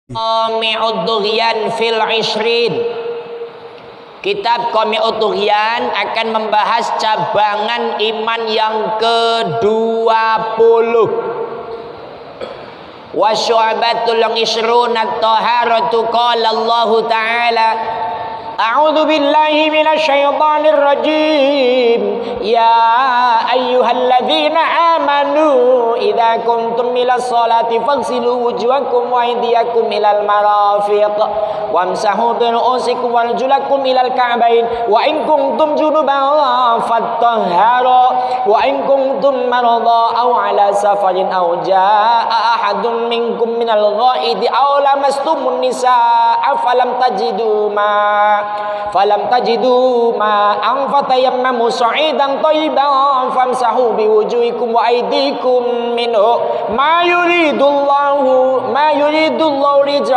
Qami'ud Dughyan fil Ishrin. Kitab Qami'ud Dughyan akan membahas cabangan iman yang ke-20. Wa syu'abatul ishrun at-taharatu qala Allah Ta'ala A'udzu billahi minasyaitonir rajim. Ya ayyuhalladzina amanu idza kuntum ilas sholati faghsilu wujuhakum wa aydiyakum ilal marafiq wamsahu bi ru'usikum warjulakum ilal ka'bayn wa in kuntum junuban fattahharu wa in kuntum marada aw ala safarin aw jaa ahadun minkum minal ghaidi aw lamastumun nisaa falam tajidu ma'an fatayammamu sa'idan thayyiban famsahu biwujuhikum wa aydikum minhu ma yuridullahu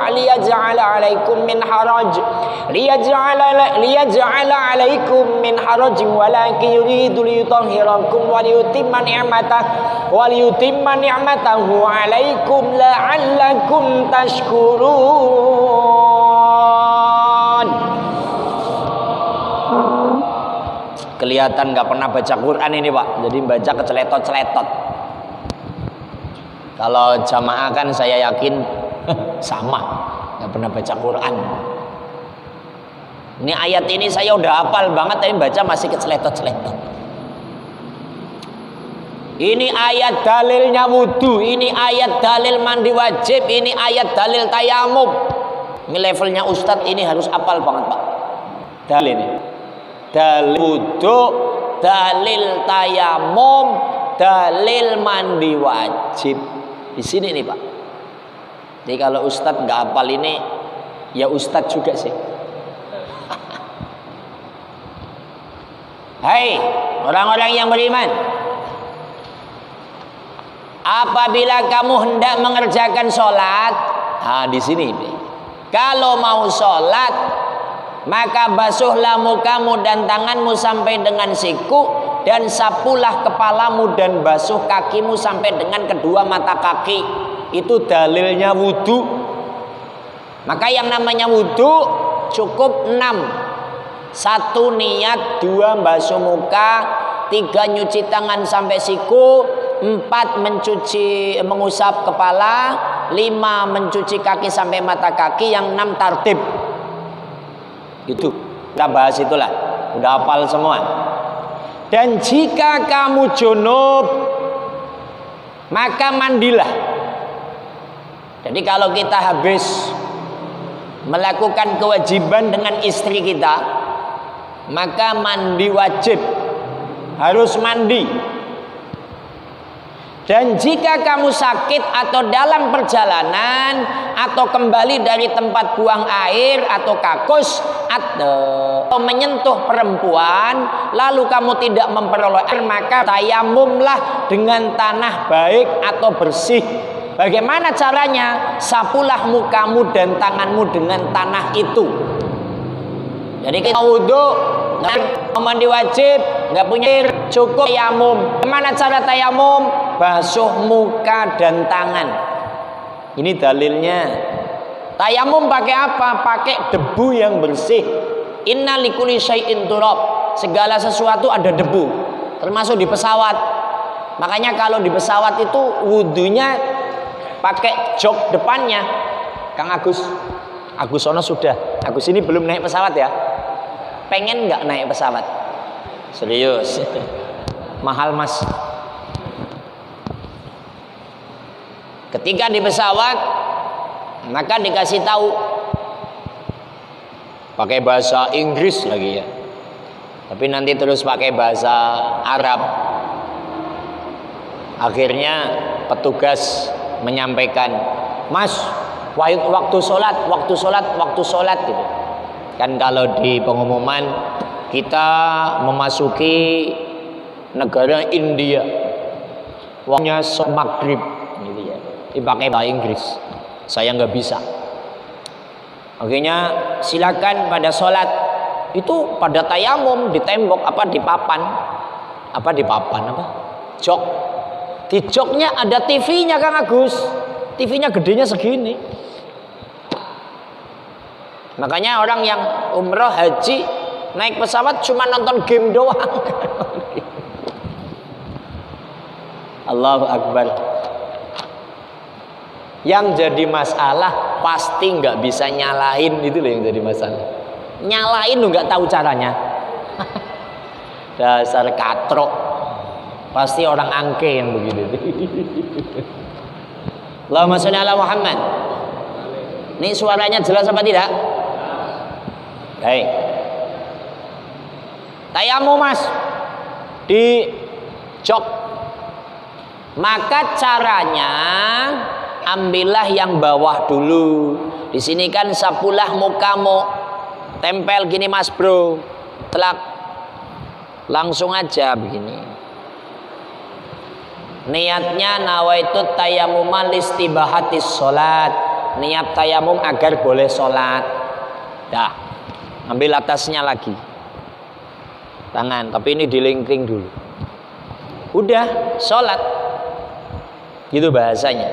liyaj'ala 'alaikum min haraj walakin yuridu liyutahhirakum wa liyutimma ni'matahu 'alaikum la'allakum tashkurun. Kelihatan nggak pernah baca Quran ini Pak, jadi baca keceletot-celetot. Kalau jamaah kan saya yakin sama, nggak pernah baca Quran. Ini ayat ini saya udah hafal banget, tapi baca masih keceletot-celetot. Ini ayat dalilnya wudu, ini ayat dalil mandi wajib, ini ayat dalil tayamum. Ini levelnya Ustadz, ini harus hafal banget Pak. Dalil ini. Dalil wudu, dalil tayamum, dalil mandi wajib. Di sini nih Pak. Jadi kalau Ustadz nggak hafal ini, ya Ustadz juga sih. Hai orang-orang yang beriman, apabila kamu hendak mengerjakan sholat, di sini. Kalau mau sholat, maka basuhlah mukamu dan tanganmu sampai dengan siku, dan sapulah kepalamu dan basuh kakimu sampai dengan kedua mata kaki. Itu dalilnya wudu. Maka yang namanya wudu cukup 6. 1 niat, 2 basuh muka, 3 nyuci tangan sampai siku, 4 mengusap kepala, 5 mencuci kaki sampai mata kaki, yang 6 tartib. Gitu. Kita bahas itulah. Udah hafal semua. Dan jika kamu junub, maka mandilah. Jadi kalau kita habis melakukan kewajiban dengan istri kita, maka mandi wajib. Harus mandi. Dan jika kamu sakit atau dalam perjalanan atau kembali dari tempat buang air atau kakus atau menyentuh perempuan, lalu kamu tidak memperoleh air, maka tayamumlah dengan tanah baik atau bersih. Bagaimana caranya? Sapulah mukamu dan tanganmu dengan tanah itu. Jadi kita wudu, mandi wajib, nggak punya air, cukup tayamum. Gimana cara tayamum? Basuh muka dan tangan. Ini dalilnya. Tayamum pakai apa? Pakai debu yang bersih. Inna likulli syai'in turab. Segala sesuatu ada debu, termasuk di pesawat. Makanya kalau di pesawat itu wudunya pakai jok depannya. Kang Agus Sono sudah. Agus ini belum naik pesawat ya. Pengen nggak naik pesawat? Serius? Mahal mas. Ketika di pesawat, maka dikasih tahu pakai bahasa Inggris lagi ya. Tapi nanti terus pakai bahasa Arab. Akhirnya petugas menyampaikan, Mas, waktu sholat gitu. Kan kalau di pengumuman kita memasuki negara India, waktunya maghrib gitu ya. Dipakai bahasa Inggris. Saya nggak bisa. Akhirnya silakan pada sholat itu pada tayamum di tembok di papan jok. Di joknya ada TV-nya Kang Agus. TV-nya gedenya segini. Makanya orang yang umroh haji naik pesawat cuma nonton game doang. Allahu Akbar. Yang jadi masalah pasti nggak bisa nyalain, itu loh yang jadi masalah. Nyalain lo nggak tahu caranya. Dasar katrok. Pasti orang angke yang begitu. Allahumma sholli ala Muhammad. Ini suaranya jelas apa tidak? Baik. Tayamum mas di jok. Maka caranya ambillah yang bawah dulu. Di sini kan sapulah mukamu, tempel gini mas bro, telak, langsung aja begini. Niatnya nawaitu tayamuman listibahatis sholat. Niat tayamum agar boleh sholat. Dah, ambil atasnya lagi. Tangan, tapi ini dilingking dulu. Udah, sholat. Gitu bahasanya.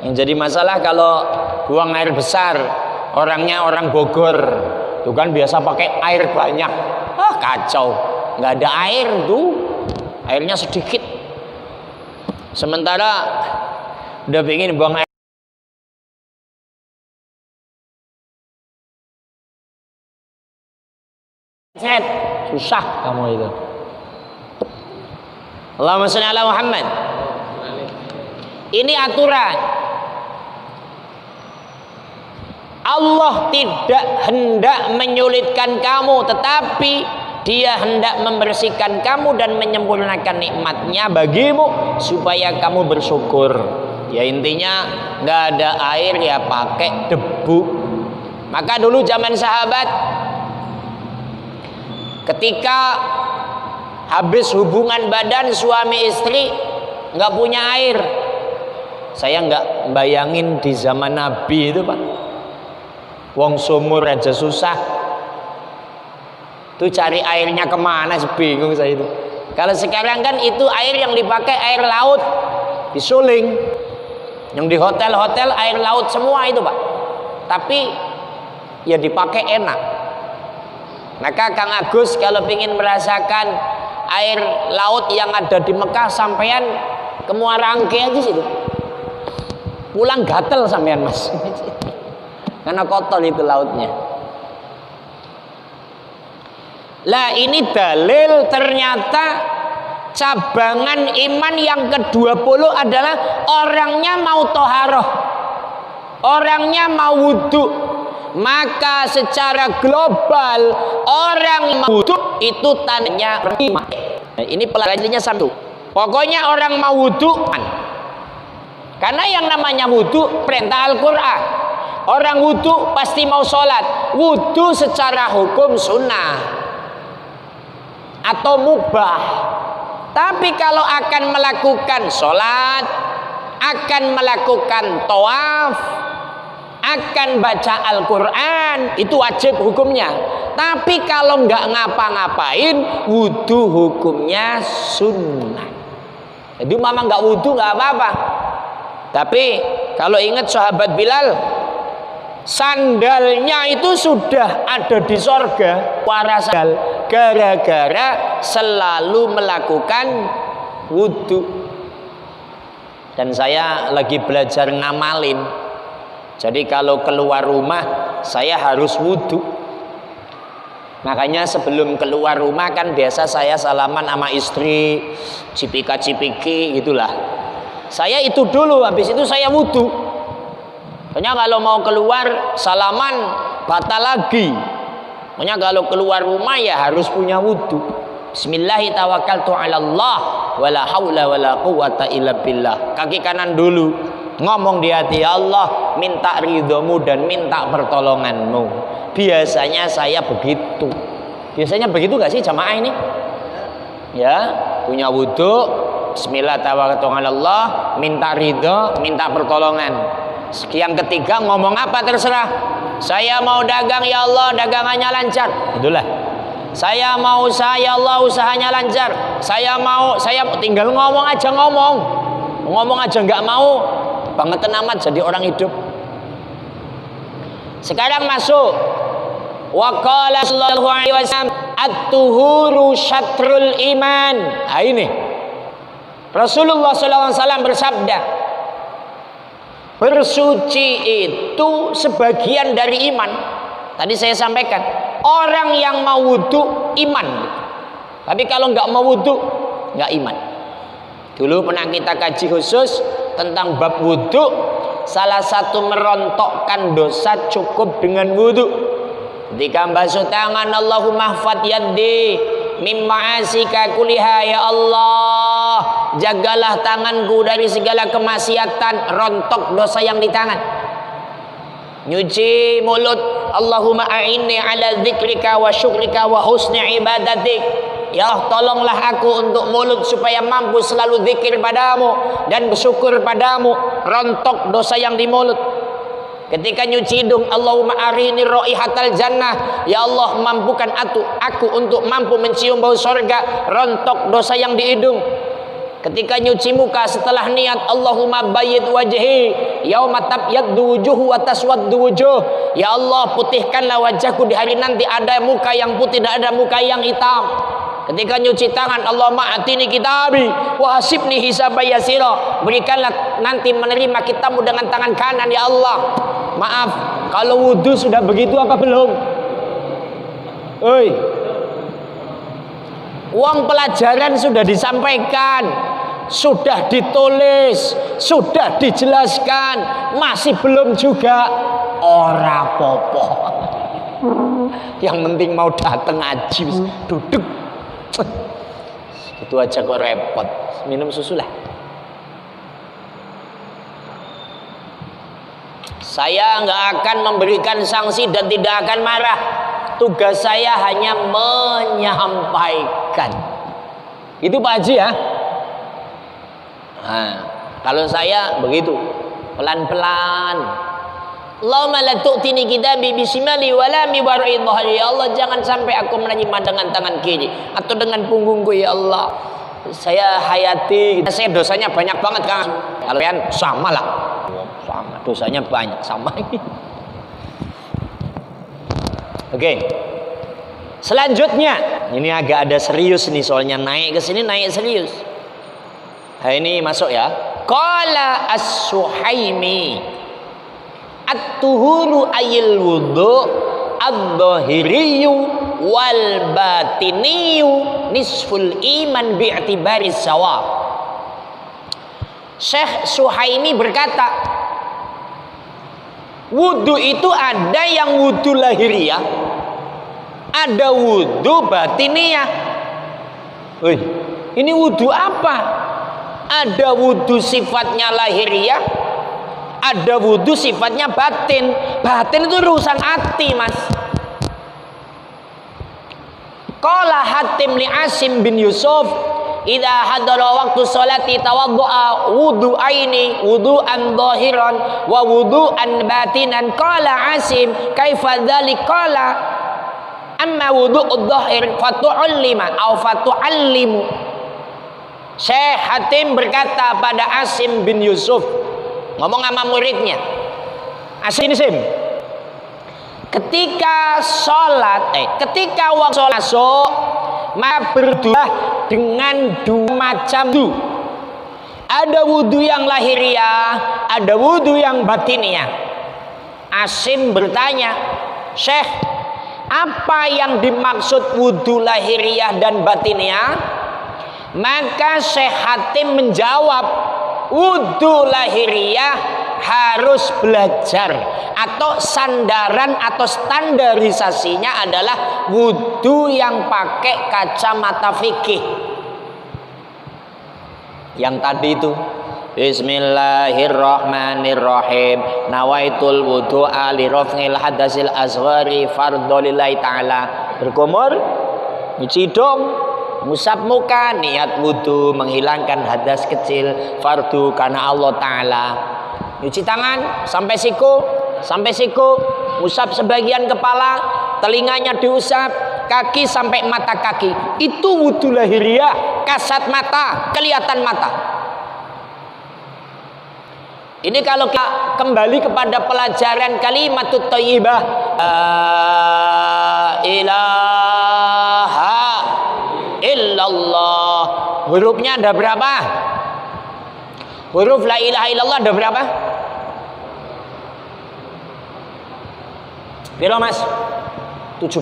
Yang jadi masalah kalau buang air besar, orangnya orang Bogor, itu kan biasa pakai air banyak. Kacau, nggak ada air tuh, airnya sedikit. Sementara udah pengen buang air. Susah kamu itu. Allahumma sholli ala Muhammad. Ini aturan. Allah tidak hendak menyulitkan kamu, tetapi Dia hendak membersihkan kamu dan menyempurnakan nikmatnya bagimu supaya kamu bersyukur. Ya intinya nggak ada air ya pakai debu. Maka dulu zaman sahabat, ketika habis hubungan badan suami istri nggak punya air. Saya nggak bayangin di zaman Nabi itu Pak, wong sumur aja susah. Tuh cari airnya kemana sih, bingung saya itu. Kalau sekarang kan itu air yang dipakai air laut, disuling. Yang di hotel-hotel air laut semua itu Pak. Tapi ya dipakai enak. Maka Kang Agus kalau ingin merasakan air laut yang ada di Mekah, sampean ke Muara Angke aja situ. Pulang gatel sampean mas. Karena kotor itu lautnya. Lah ini dalil ternyata cabangan iman yang ke-20 adalah orangnya mau toharoh, orangnya mau wudhu. Maka secara global orang mau wudhu itu tandanya iman. Nah, ini pelajarannya satu. Pokoknya orang mau wudhu, karena yang namanya wudhu perintah Al-Quran. Orang wudhu pasti mau sholat. Wudhu secara hukum sunnah atau mubah. Tapi kalau akan melakukan sholat, akan melakukan tawaf, akan baca Al-Quran, itu wajib hukumnya. Tapi kalau nggak ngapa-ngapain, wudhu hukumnya sunnah. Jadi mama nggak wudhu nggak apa-apa. Tapi kalau ingat sahabat Bilal, sandalnya itu sudah ada di sorga, waras sandal, gara-gara selalu melakukan wudhu. Dan saya lagi belajar ngamalin. Jadi kalau keluar rumah saya harus wudhu. Makanya sebelum keluar rumah kan biasa saya salaman sama istri, cipika-cipiki gitulah. Saya itu dulu, habis itu saya wudhu. Makanya kalau mau keluar salaman batal lagi. Makanya kalau keluar rumah ya harus punya wudhu. Bismillahirrahmanirrahim. Wala haula wala quwata illa billah. Kaki kanan dulu. Ngomong di hati, ya Allah, minta ridhomu dan minta pertolonganmu. Biasanya saya begitu. Biasanya begitu gak sih jamaah ini? Ya, punya wudhu, Bismillahirrahmanirrahim, minta ridho, minta pertolongan. Yang ketiga ngomong apa terserah. Saya mau dagang ya Allah, dagangannya lancar. Itulah. Saya mau usaha ya Allah, usahanya lancar. Saya tinggal ngomong aja, ngomong aja nggak mau. Bangetan amat jadi orang hidup. Sekarang masuk Wa qala sallallahu alaihi wasallam at-tuhuru syatrul iman. Nah, ini Rasulullah sallallahu alaihi wasallam bersabda, bersuci itu sebagian dari iman. Tadi saya sampaikan, orang yang mau wudu iman, tapi kalau nggak mau wudu nggak iman. Dulu pernah kita kaji khusus tentang bab wudu. Salah satu merontokkan dosa cukup dengan wudu. Ketika basuh tangan, Allahumma hfad yaddi mimma asika kuliha, ya Allah jagalah tanganku dari segala kemaksiatan, rontok dosa yang di tangan. Nyuci mulut, Allahumma a'inni ala dzikrika wa syukrika wa husni ibadatik. Ya Allah, tolonglah aku untuk mulut supaya mampu selalu zikir padamu dan bersyukur padamu, rontok dosa yang di mulut. Ketika nyuci hidung, Allahumma arini raihatal jannah, ya Allah mampukan aku untuk mampu mencium bau surga, rontok dosa yang di hidung. Ketika nyuci muka setelah niat, Allahumma bayyid wajhi yauma tabyaddu wujuh wa taswaddu wujuh, ya Allah putihkanlah wajahku di hari nanti ada muka yang putih dan ada muka yang hitam. Ketika nyuci tangan, Allahumma atini kitabi wa hasibni hisaban yasira, berikanlah nanti menerima kitabmu dengan tangan kanan, ya Allah. Maaf, kalau wudu sudah begitu apa belum? Oi, uang pelajaran sudah disampaikan, sudah ditulis, sudah dijelaskan, masih belum juga, ora popo. Yang penting mau datang ngaji, duduk. Itu aja kok repot. Minum susu lah. Saya nggak akan memberikan sanksi dan tidak akan marah. Tugas saya hanya menyampaikan. Itu Pak Haji ya. Nah, kalau saya begitu, pelan-pelan. Allahumma la tu'tini kitabi bisimali wala mi wara'i dhahri, ya Allah jangan sampai aku menerima dengan tangan kiri atau dengan punggungku, ya Allah. Saya hayati, saya dosanya banyak banget kan. Kalian sama lah, sama dosanya banyak sama. Oke. Selanjutnya, ini agak ada serius nih soalnya, naik ke sini naik serius. Nah, ini masuk ya. Qala as-Suhaimi at-tuhuru ayil wudu ad-dhahiriyu wal batiniyu nisful iman bi'tibari sawab. Syekh Suhaimi berkata, wudu itu ada yang wudu lahiriah, ada wudu batiniyah. Wih, ini wudu apa? Ada wudu sifatnya lahiriah, ada wudu sifatnya batin. Batin itu urusan hati, Mas. Qala Hatim li Asim bin Yusuf, idza hadara waqtu sholati tawaddaa wudu'aini, wudu'an dhahiran wa wudu'an batinan. Qala Asim, kaifa dzalik? Qala amma wudu'ud dhahir fatu'allima aw fatu'allimu. Syekh Hatim berkata pada Asim bin Yusuf, ngomong sama muridnya, Asim, ketika sholat, ketika waktu sholat maka berdua dengan dua macam wudu. Ada wudu yang lahiriah, ada wudu yang batiniah. Asim bertanya, Syekh, apa yang dimaksud wudu lahiriah dan batiniah? Maka Syekh Hatim menjawab, wudu lahiriah harus belajar, atau sandaran atau standarisasinya adalah wudu yang pakai kacamata fikih. Yang tadi itu, Bismillahirrahmanirrahim, nawaitul wudu'a li raf'il hadasil asghari fardholillahi ta'ala. Berkumur, nyuci hidung, ngusap muka, niat wudu menghilangkan hadas kecil, fardu karena Allah Ta'ala. Nyuci tangan sampai siku, ngusap sebagian kepala, telinganya diusap, kaki sampai mata kaki. Itu wudu lahiriah, kasat mata, kelihatan mata. Ini kalau kita kembali kepada pelajaran kalimatut thayyibah, ilaha illallah. Hurufnya ada berapa? Huruf la ilaha illallah ada berapa? Piro Mas? 17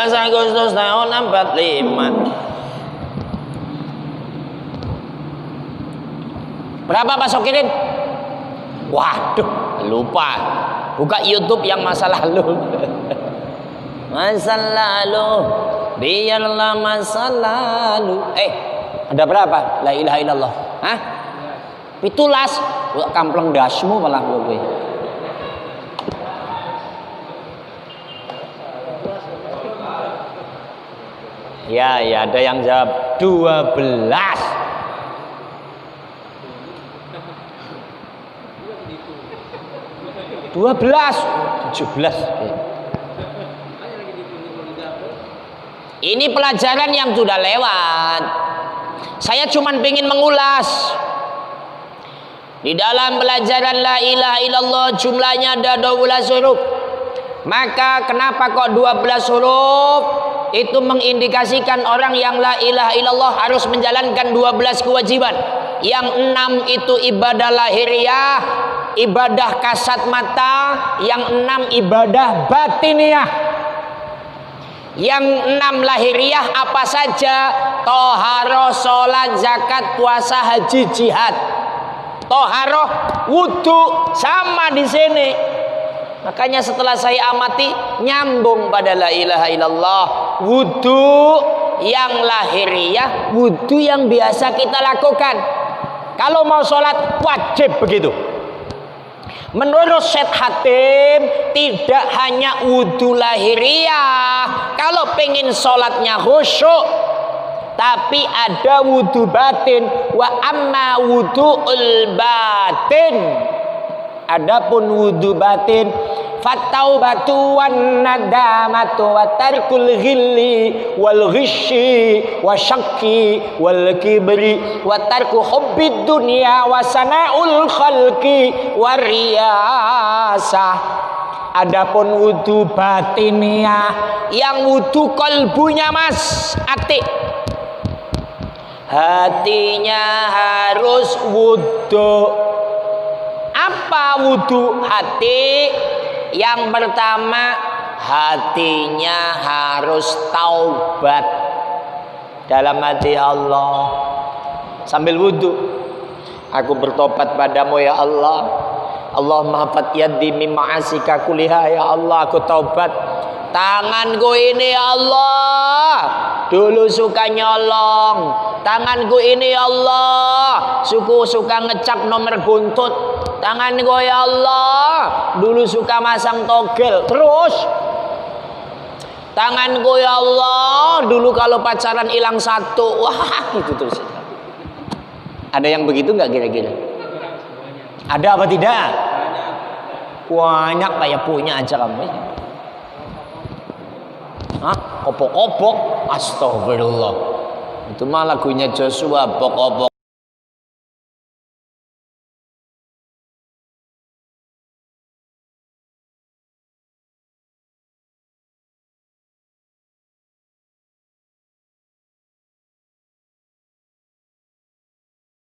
Agustus tahun 45. Berapa Pak Sokirin? Waduh, lupa. Buka YouTube yang masa lalu. Masa lalu, biarlah masa lalu. Ada berapa? La ilaha illallah. Hah? Pitulas. Kampleng dasmu malah gue. Ya, ada yang jawab 12. 17. Ini pelajaran yang sudah lewat. Saya cuma ingin mengulas. Di dalam pelajaran la ilaha illallah jumlahnya ada 12 huruf. Maka kenapa kok 12 huruf? Itu mengindikasikan orang yang la ilaha illallah harus menjalankan 12 kewajiban. Yang 6 itu ibadah lahiriah, ibadah kasat mata. Yang 6 ibadah batiniah. Yang 6 lahiriah apa saja? Toharoh, sholat, zakat, puasa, haji, jihad. Toharoh, wudhu, sama di sini. Makanya setelah saya amati, nyambung pada la ilaha illallah. Wudhu yang lahiriah, wudhu yang biasa kita lakukan. Kalau mau sholat wajib begitu. Menurut Syekh Hatim, tidak hanya wudhu lahiriah. Kalau pengen sholatnya khusyuk, tapi ada wudhu batin. Wa amma wudhu'ul batin. Adapun wudhu batin, fattaubatu wan nadamatu wa tarkul ghilli wal ghishi wa syakki wal kibri wa tarku hubbid dunya wa sana'ul khalqi wa riyasah. Adapun wudhu batiniah, yang wudhu kolbunya Mas, hatinya harus wudhu. Apa wudhu hati? Yang pertama, hatinya harus taubat dalam hati Allah. Sambil wudhu, aku bertobat padamu ya Allah. Allahumma hafat yaddi mimma asika kuliha ya Allah, aku taubat. Tanganku ini ya Allah, dulu suka nyolong. Tanganku ini ya Allah, suka ngecap nomor buntut. Tanganku ya Allah, dulu suka masang togel. Terus tanganku ya Allah, dulu kalau pacaran hilang satu. Wah, gitu terus. Ada yang begitu nggak kira-kira? Ada apa tidak? Banyak kayak punya aja kamu. Hah? Kopok-kopok? Astagfirullah. Itu mah lagunya Joshua, bok-obok.